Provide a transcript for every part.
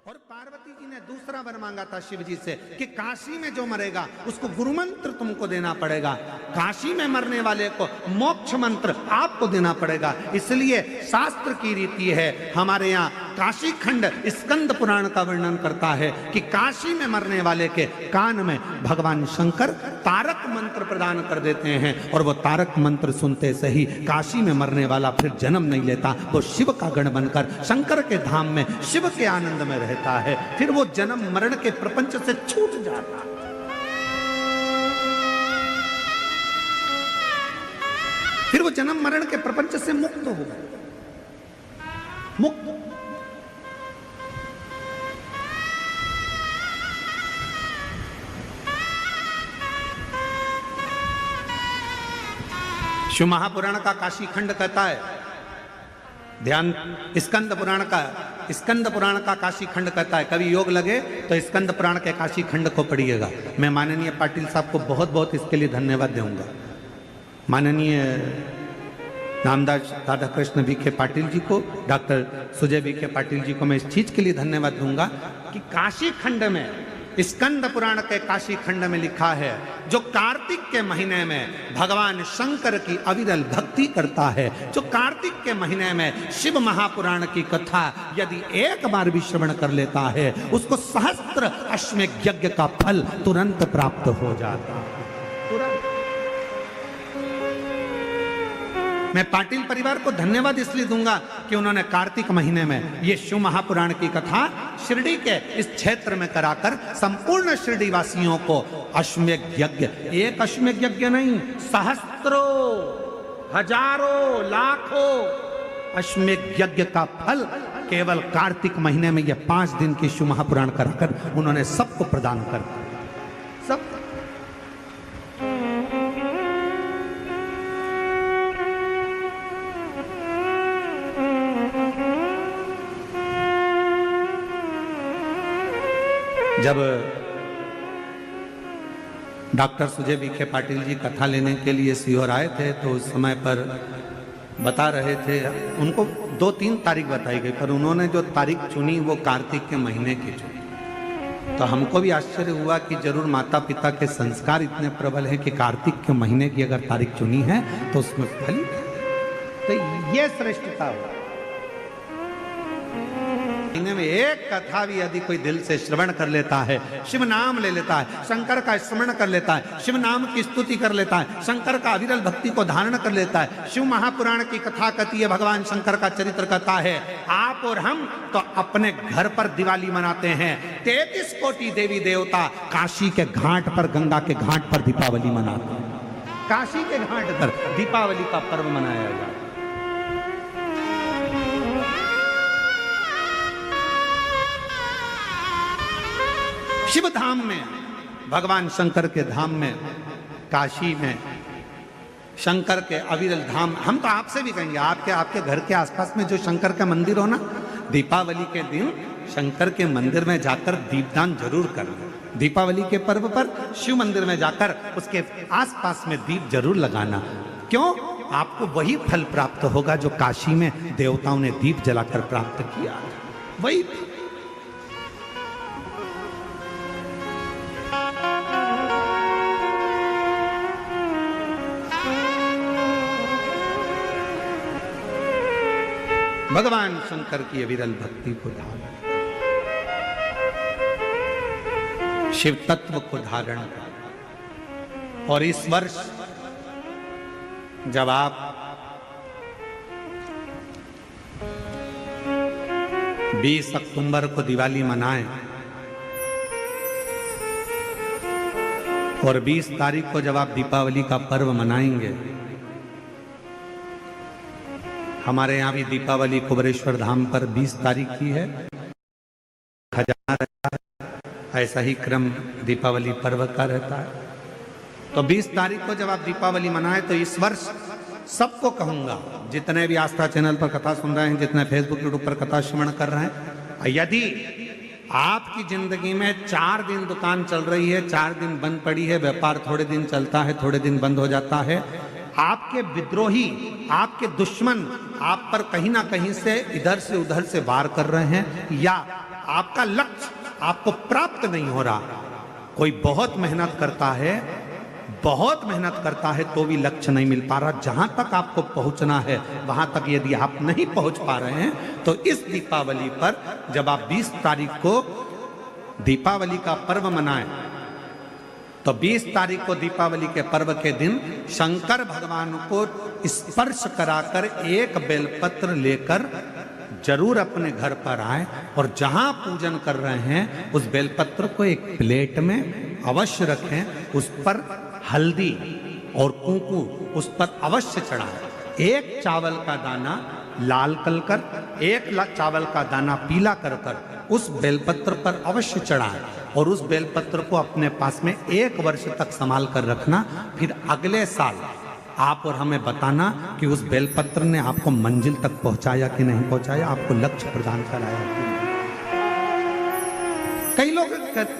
और पार्वती जी ने दूसरा वर मांगा था शिव जी से कि काशी में जो मरेगा उसको गुरु मंत्र तुमको देना पड़ेगा, काशी में मरने वाले को मोक्ष मंत्र आपको देना पड़ेगा। इसलिए शास्त्र की रीति है, हमारे यहाँ काशी खंड स्कंद पुराण का वर्णन करता है कि काशी में मरने वाले के कान में भगवान शंकर तारक मंत्र प्रदान कर देते हैं, और वो तारक मंत्र सुनते से ही काशी में मरने वाला फिर जन्म नहीं लेता, वो शिव का गण बनकर शंकर के धाम में शिव के आनंद में रहता है, फिर वो जन्म मरण के प्रपंच से छूट जाता है। फिर वो जन्म मरण के प्रपंच से मुक्त हो गए, मुक्त। शिव महापुराण का काशी खंड कहता है, ध्यान, स्कंद पुराण का काशी खंड कहता है, कभी योग लगे तो स्कंद पुराण के काशी खंड को पढ़िएगा। मैं माननीय पाटिल साहब को बहुत बहुत इसके लिए धन्यवाद दूंगा। माननीय नामदास राधा कृष्ण वी के पाटिल जी को, डॉक्टर सुजय वी के पाटिल जी को मैं इस चीज के लिए धन्यवाद दूंगा कि काशी खंड में, स्कंद पुराण के काशी खंड में लिखा है, जो कार्तिक के महीने में भगवान शंकर की अविरल भक्ति करता है, जो कार्तिक के महीने में शिव महापुराण की कथा यदि एक बार भी श्रवण कर लेता है, उसको सहस्त्र अश्वमेध यज्ञ का फल तुरंत प्राप्त हो जाता है, तुरंत। मैं पाटिल परिवार को धन्यवाद इसलिए दूंगा कि उन्होंने कार्तिक महीने में ये शिव महापुराण की कथा शिरडी के इस क्षेत्र में कराकर संपूर्ण शिरडी वासियों को अश्वमेध यज्ञ, एक अश्वमेध यज्ञ नहीं, सहस्त्रों, हजारों, लाखों अश्वमेध यज्ञ का फल केवल कार्तिक महीने में ये 5 दिन की शिव महापुराण कराकर उन्होंने सबको प्रदान कर दिया, सब। जब डॉक्टर सुजय विखे पाटिल जी कथा लेने के लिए सीहोर आए थे तो उस समय पर बता रहे थे, उनको 2-3 तारीख बताई गई, पर उन्होंने जो तारीख चुनी वो कार्तिक के महीने की चुनी। तो हमको भी आश्चर्य हुआ कि जरूर माता पिता के संस्कार इतने प्रबल हैं कि कार्तिक के महीने की अगर तारीख चुनी है तो उसमें फल, तो ये श्रेष्ठता हुआ। महीने में एक कथा भी यदि कोई दिल से श्रवण कर लेता है, शिव नाम ले लेता है, शंकर का स्मरण कर लेता है, शिव नाम की स्तुति कर लेता है, शंकर का अविरल भक्ति को धारण कर लेता है, शिव महापुराण की कथा कहती है, भगवान शंकर का चरित्र कहता है, आप और हम तो अपने घर पर दिवाली मनाते हैं, 33 कोटि देवी देवता काशी के घाट पर, गंगा के घाट पर दीपावली मनाते हैं, काशी के घाट पर दीपावली का पर्व मनाया जाता है। शिव धाम में, भगवान शंकर के धाम में, काशी में, शंकर के अविरल धाम, हम तो आपसे भी कहेंगे, आपके घर के आसपास में जो शंकर का मंदिर हो ना, दीपावली के दिन शंकर के मंदिर में जाकर दीपदान जरूर करना। दीपावली के पर्व पर शिव मंदिर में जाकर उसके आसपास में दीप जरूर लगाना। क्यों? आपको वही फल प्राप्त होगा जो काशी में देवताओं ने दीप जलाकर प्राप्त किया, वही। भगवान शंकर की अविरल भक्ति को धारण, शिव तत्व को धारण कर। और इस वर्ष जब आप बीस अक्टूबर को दिवाली मनाएं और 20 तारीख को जब आप दीपावली का पर्व मनाएंगे, हमारे यहाँ भी दीपावली कुबरेश्वर धाम पर 20 तारीख की है, खजाना रहता है, ऐसा ही क्रम दीपावली पर्व का रहता है। तो 20 तारीख को जब आप दीपावली मनाएं तो इस वर्ष सबको कहूंगा, जितने भी आस्था चैनल पर कथा सुन रहे हैं, जितने फेसबुक यूट्यूब पर कथा श्रवण कर रहे हैं, यदि आपकी जिंदगी में 4 दिन दुकान चल रही है, 4 दिन बंद पड़ी है, व्यापार थोड़े दिन चलता है, थोड़े दिन बंद हो जाता है, आपके विद्रोही, आपके दुश्मन आप पर कहीं ना कहीं से इधर से उधर से वार कर रहे हैं, या आपका लक्ष्य आपको प्राप्त नहीं हो रहा। कोई बहुत मेहनत करता है, बहुत मेहनत करता है तो भी लक्ष्य नहीं मिल पा रहा। जहां तक आपको पहुंचना है वहां तक यदि आप नहीं पहुंच पा रहे हैं तो इस दीपावली पर जब आप 20 तारीख को दीपावली का पर्व मनाएं तो 20 तारीख को दीपावली के पर्व के दिन शंकर भगवान को स्पर्श कराकर एक बेलपत्र लेकर जरूर अपने घर पर आए और जहां पूजन कर रहे हैं उस बेलपत्र को एक प्लेट में अवश्य रखें। उस पर हल्दी और कुंकू उस पर अवश्य चढ़ाएं। एक चावल का दाना लाल कर, एक चावल का दाना पीला कर उस बेलपत्र पर अवश्य चढ़ाएं और उस बेलपत्र को अपने पास में 1 वर्ष तक संभाल कर रखना। फिर अगले साल आप और हमें बताना कि उस बेलपत्र ने आपको मंजिल तक पहुंचाया कि नहीं पहुंचाया, आपको लक्ष्य प्रदान कराया कि नहीं। कई लोग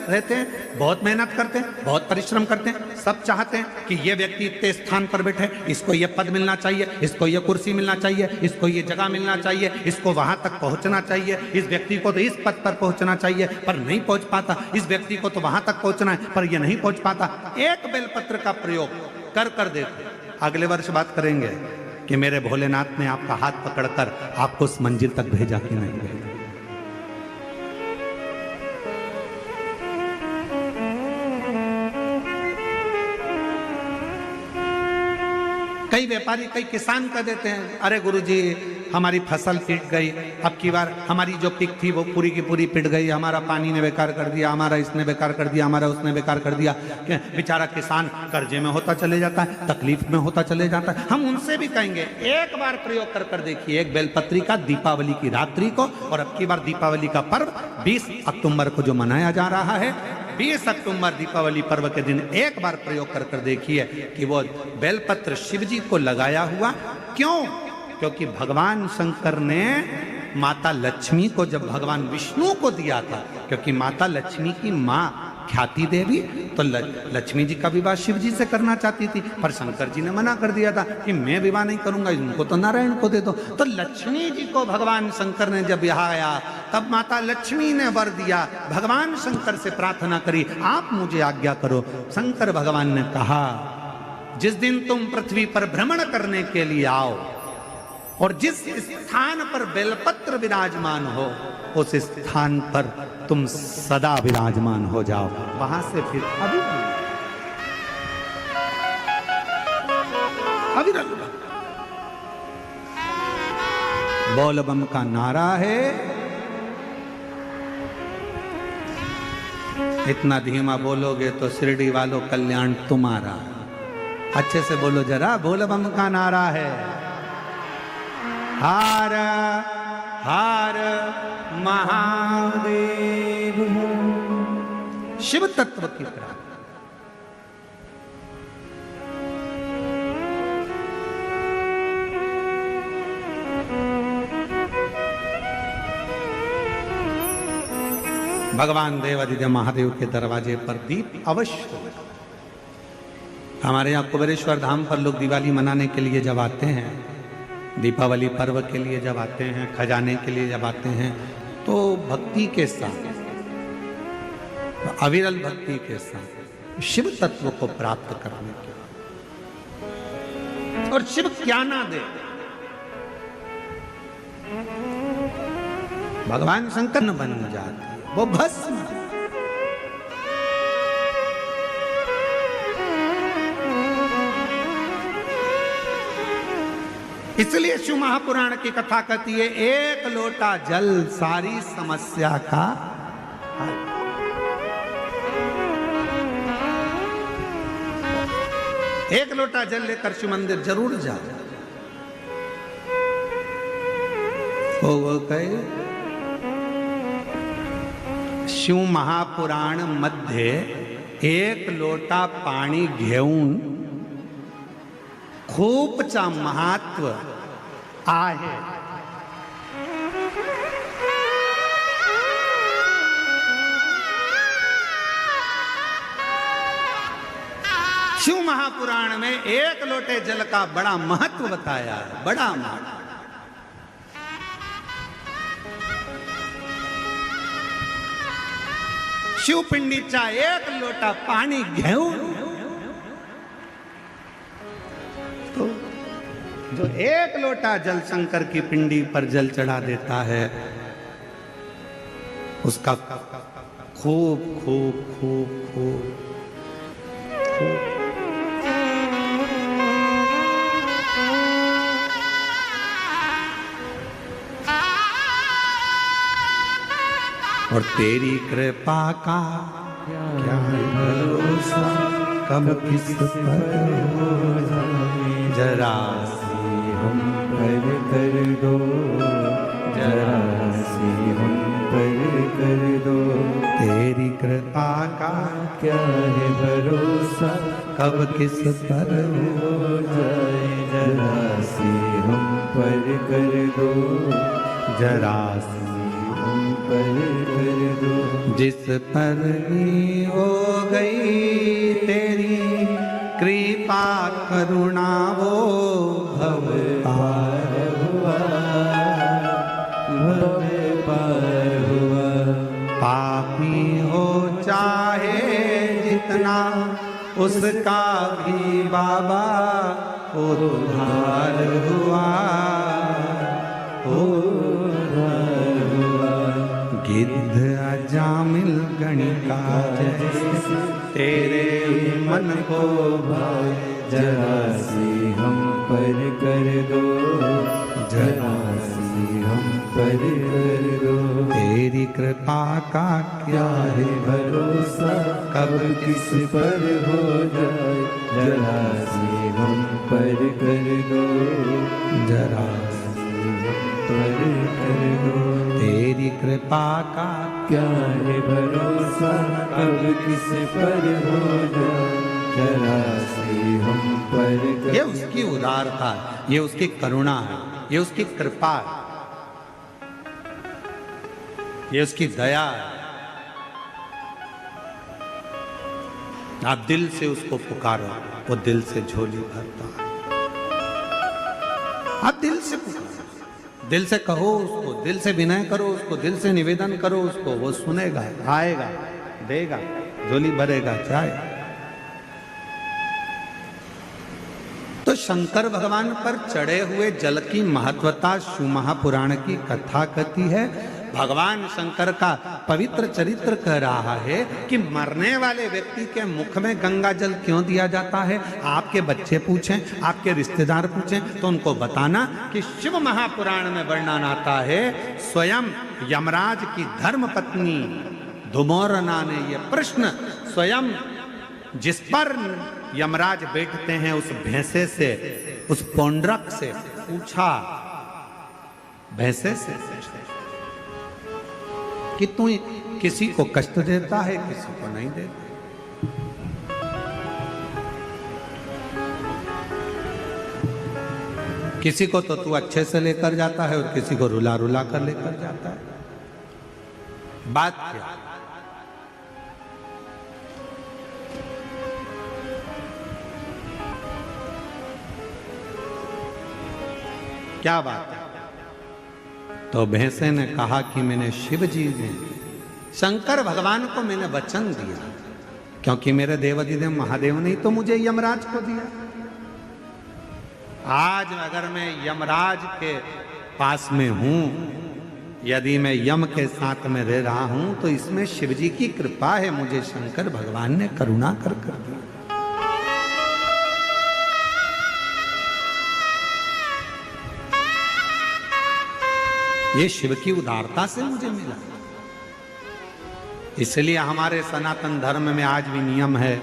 रहते हैं, बहुत मेहनत करते हैं, बहुत परिश्रम करते हैं, सब चाहते हैं कि ये व्यक्ति इतने स्थान पर बैठे, इसको ये पद मिलना चाहिए, इसको ये कुर्सी मिलना चाहिए, इसको ये जगह मिलना चाहिए, इसको वहां तक पहुंचना चाहिए, इस व्यक्ति को तो इस पद पर पहुंचना चाहिए पर नहीं पहुंच पाता, इस व्यक्ति को तो वहां तक पहुंचना है पर ये नहीं पहुंच पाता। एक बेलपत्र का प्रयोग कर देते, अगले वर्ष बात करेंगे कि मेरे भोलेनाथ ने आपका हाथ पकड़कर आपको उस मंजिल तक भेजा कि नहीं भेजा। कई व्यापारी, कई किसान कह देते हैं, अरे गुरुजी हमारी फसल पिट गई, अब की बार हमारी जो पिक थी वो पूरी की पूरी पिट गई, हमारा पानी ने बेकार कर दिया, हमारा इसने बेकार कर दिया, हमारा उसने बेकार कर दिया। बेचारा किसान कर्जे में होता चले जाता है, तकलीफ में होता चले जाता है। हम उनसे भी कहेंगे एक बार प्रयोग कर देखिए, एक बेलपत्री का दीपावली की रात्रि को, और अब की बार दीपावली का पर्व 20 अक्टूबर को जो मनाया जा रहा है, 20 अक्टूबर दीपावली पर्व के दिन एक बार प्रयोग कर देखिए कि वो बेलपत्र शिव जी को लगाया हुआ। क्यों? क्योंकि भगवान शंकर ने माता लक्ष्मी को जब भगवान विष्णु को दिया था, क्योंकि माता लक्ष्मी की माँ ख्याति देवी तो लक्ष्मी जी का विवाह शिव जी से करना चाहती थी, पर शंकर जी ने मना कर दिया था कि मैं विवाह नहीं करूंगा, इनको तो नारायण को दे दो। तो लक्ष्मी जी को भगवान शंकर ने जब यहाँ आया तब माता लक्ष्मी ने वर दिया, भगवान शंकर से प्रार्थना करी, आप मुझे आज्ञा करो। शंकर भगवान ने कहा, जिस दिन तुम पृथ्वी पर भ्रमण करने के लिए आओ और जिस स्थान पर बेलपत्र विराजमान हो उस स्थान पर तुम सदा विराजमान हो जाओ। वहां से फिर अविरल बोल बम का नारा है। इतना धीमा बोलोगे तो शिरडी वालों कल्याण तुम्हारा। अच्छे से बोलो जरा, बोल बम का नारा है। हर हर महादेव। शिव तत्व की प्राप्ति। भगवान देवादिदेव महादेव के दरवाजे पर दीप अवश्य। हमारे यहाँ कुबेरेश्वर धाम पर लोग दिवाली मनाने के लिए जब आते हैं, दीपावली पर्व के लिए जब आते हैं, खजाने के लिए जब आते हैं, तो भक्ति के साथ, अविरल भक्ति के साथ शिव तत्व को प्राप्त करने के, और शिव क्या ना दे, भगवान शंकर न बन जाते, वो भस्म। इसलिए शिव महापुराण की कथा कहती है, एक लोटा जल सारी समस्या का हल। एक लोटा जल लेकर शिव मंदिर जरूर जाओ। वो कहे शिव महापुराण मध्ये एक लोटा पाणी घेऊन खूपचा महत्व आहे। शिव महापुराण में एक लोटे जल का बड़ा महत्व बताया है, बड़ा महत्व। शिवपिंडीचा एक लोटा पाणी घेऊन तो जो एक लोटा जल शंकर की पिंडी पर जल चढ़ा देता है, उसका खूब खूब खूब खूब खूब और तेरी कृपा का क्या भरोसा, कब किस पर हो जाए, जरा सी हम पर कर दो, जरा सी हम पर कर दो। तेरी कृपा का क्या है भरोसा, कब किस पर हो जाए, जरा सी हम पर कर दो, जरा सी पर कर दो। जिस पर भी हो गई तेरी कृपा करुणा, वो भव पार हुआ, भव पार हुआ। पापी हो चाहे जितना, उसका भी बाबा उद्धार हुआ, गिद्ध अजामिल गणिका जैसे तेरे मन को भाए, जरा सी हम पर कर दो, जरा सी हम पर कर दो। तेरी कृपा का क्या है भरोसा, कब किस पर हो जाए, जरा सी हम पर कर दो, जरा पर कर दो। तेरी कृपा का क्या है भरोसा, कब किस पर हो जाए, जरा सी हम पर कर। ये उसकी उदारता है, ये उसकी करुणा है, ये उसकी कृपा है, ये उसकी दया है। आप दिल से उसको पुकारो, वो दिल से झोली भरता है। आप दिल से पुकारो, दिल से कहो उसको, दिल से विनय करो उसको, दिल से निवेदन करो उसको, वो सुनेगा, आएगा, देगा, झोली भरेगा, जाएगा। तो शंकर भगवान पर चढ़े हुए जल की महत्वता शिव महापुराण की कथा कहती है। भगवान शंकर का पवित्र चरित्र कह रहा है कि मरने वाले व्यक्ति के मुख में गंगा जल क्यों दिया जाता है। आपके बच्चे पूछें, आपके रिश्तेदार पूछें तो उनको बताना कि शिव महापुराण में वर्णन आता है, स्वयं यमराज की धर्म पत्नी धुमोरना ने यह प्रश्न स्वयं जिस पर यमराज बैठते हैं उस भैंसे से, उस पौंड्रक से पूछा, भैंसे से कि तू किसी को कष्ट देता है, किसी को नहीं देता। किसी को तो तू अच्छे से लेकर जाता है और किसी को रुला रुला कर लेकर जाता है। बात क्या? क्या बात है? तो भैंसे ने कहा कि मैंने शिव जी ने, शंकर भगवान को मैंने वचन दिया, क्योंकि मेरे देवाधिदेव महादेव ने तो मुझे यमराज को दिया। आज अगर मैं यमराज के पास में हूं, यदि मैं यम के साथ में रह रहा हूं, तो इसमें शिव जी की कृपा है, मुझे शंकर भगवान ने करुणा कर दिया। ये शिव की उदारता से मुझे मिला। इसलिए हमारे सनातन धर्म में आज भी नियम है,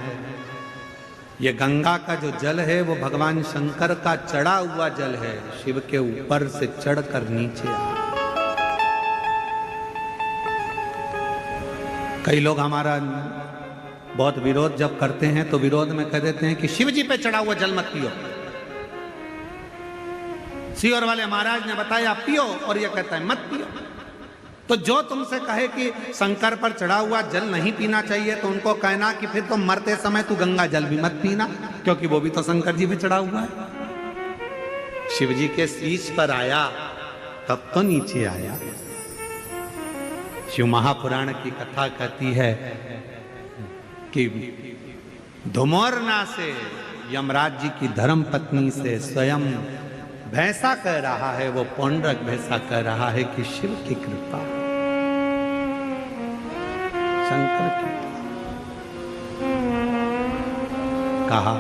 ये गंगा का जो जल है वो भगवान शंकर का चढ़ा हुआ जल है, शिव के ऊपर से चढ़कर नीचे आ। कई लोग हमारा बहुत विरोध जब करते हैं तो विरोध में कह देते हैं कि शिव जी पे चढ़ा हुआ जल मत पियो। सीहोर वाले महाराज ने बताया पियो, और ये कहता है मत पियो। तो जो तुमसे कहे कि शंकर पर चढ़ा हुआ जल नहीं पीना चाहिए, तो उनको कहना कि फिर तो मरते समय तू गंगा जल भी मत पीना, क्योंकि वो भी तो शंकर जी पे चढ़ा हुआ है। शिव जी के शीश पर आया तब तो नीचे आया। शिव महापुराण की कथा कहती है कि धुमोरना से यमराज जी की धर्म पत्नी से स्वयं भैंसा कह रहा है, वो पौंड्रक भैंसा कह रहा है कि शिव की कृपा, शंकर की कहा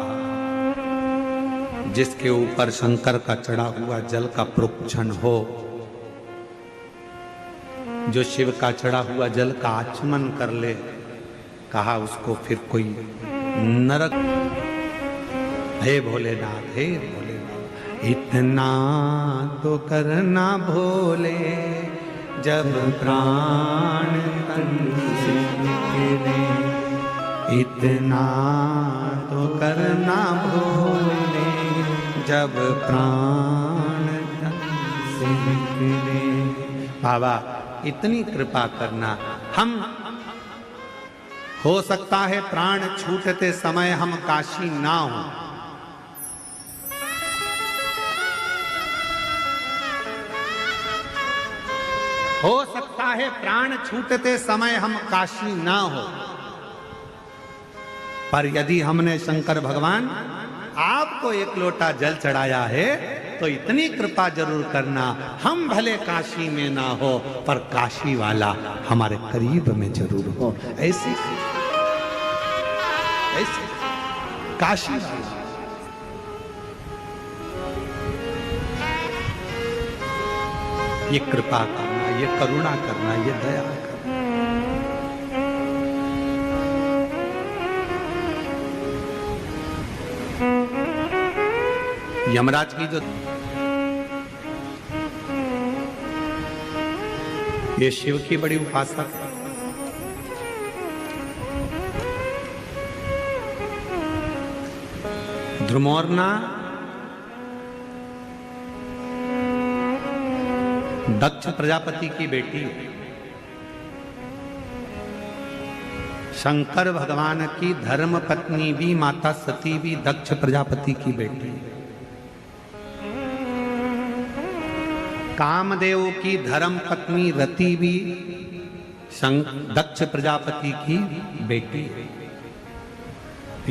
जिसके ऊपर शंकर का चढ़ा हुआ जल का प्रोक्षण हो, जो शिव का चढ़ा हुआ जल का आचमन कर ले, कहा उसको फिर कोई नरक। हे भोलेनाथ, हे भोलेनाथ, इतना तो करना भोले, जब प्राण तन से निकले, इतना तो करना भोले, जब प्राण तन से निकले। बाबा इतनी कृपा करना, हम हो सकता है प्राण छूटते समय हम काशी ना हो सकता है प्राण छूटते समय हम काशी ना हो, पर यदि हमने शंकर भगवान आपको एक लोटा जल चढ़ाया है तो इतनी कृपा जरूर करना, हम भले काशी में ना हो पर काशी वाला हमारे करीब में जरूर हो। ऐसे ऐसे काशी वाला, ये कृपा करना, ये करुणा करना, ये दया करना। यमराज की जो ये शिव की बड़ी उपासक है। ध्रुमोर्ना दक्ष प्रजापति की बेटी, शंकर भगवान की धर्म पत्नी भी, माता सती भी दक्ष प्रजापति की बेटी, कामदेव की धर्म पत्नी रति भी दक्ष प्रजापति की बेटी,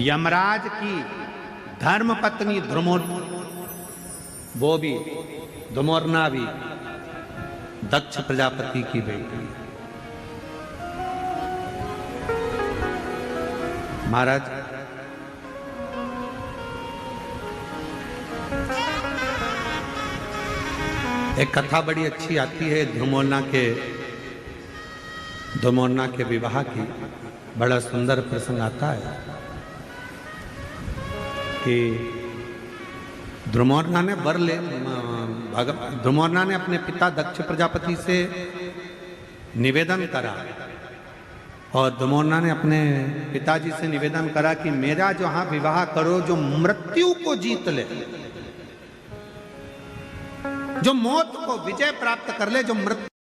यमराज की धर्म पत्नी वो भी धुमोरना भी दक्ष प्रजापति की बेटी। महाराज एक कथा बड़ी अच्छी आती है धुमोरना के विवाह की। बड़ा सुंदर प्रसंग आता है कि ध्रुमोरना ने ध्रुमोरना ने अपने पिता दक्ष प्रजापति से निवेदन करा, और ध्रुमोरना ने अपने पिताजी से निवेदन करा कि मेरा जो हाँ विवाह करो जो मृत्यु को जीत ले, जो मौत को विजय प्राप्त कर ले, जो मृत्यु